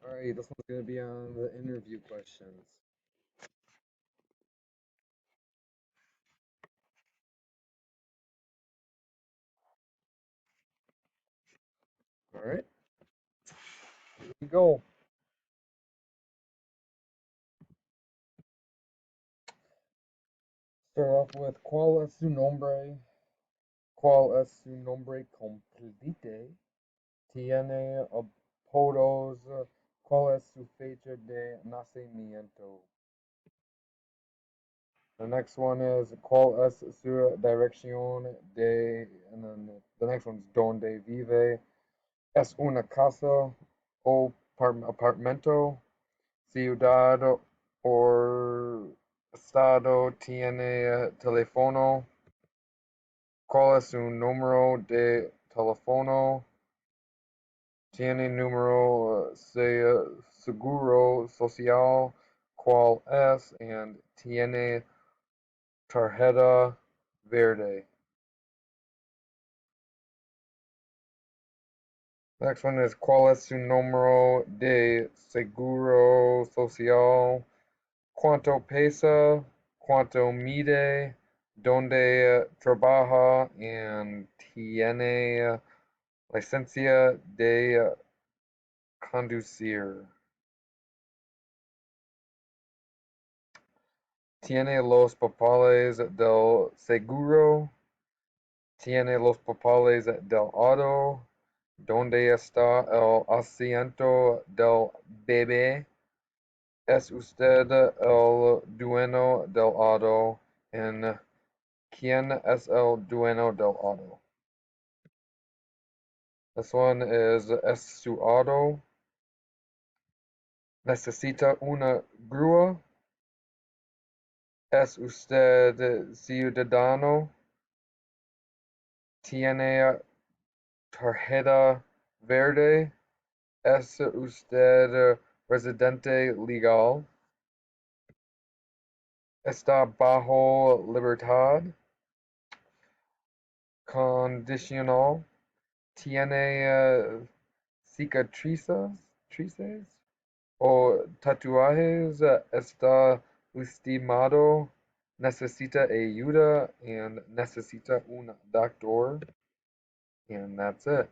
All right, this one's going to be on the interview questions. All right, here we go. Start off with ¿Cuál es su nombre completo? Tiene apodos. ¿Cuál es su fecha de nacimiento? The next one is ¿Cuál es su dirección de? And then the next one's ¿Dónde vive? ¿Es una casa o apartamento? Ciudad o estado tiene teléfono. ¿Cuál es su número de teléfono? Tiene número seguro social. ¿Cuál es? And tiene tarjeta verde. Next one is ¿Cuál es su número de seguro social? ¿Cuánto pesa? ¿Cuánto mide? ¿Dónde trabaja? And tiene licencia de conducir. Tiene los papeles del seguro. Tiene los papeles del auto. ¿Dónde está el asiento del bebé? ¿Es usted el dueño del auto? ¿En quién es el dueño del auto? This one is ¿Es su auto? ¿Necesita una grúa? ¿Es usted ciudadano? ¿Tiene tarjeta verde? ¿Es usted residente legal? ¿Está bajo libertad condicional? ¿Tiene cicatrices o tatuajes? ¿Está lastimado? ¿Necesita ayuda? And necesita un doctor? And that's it.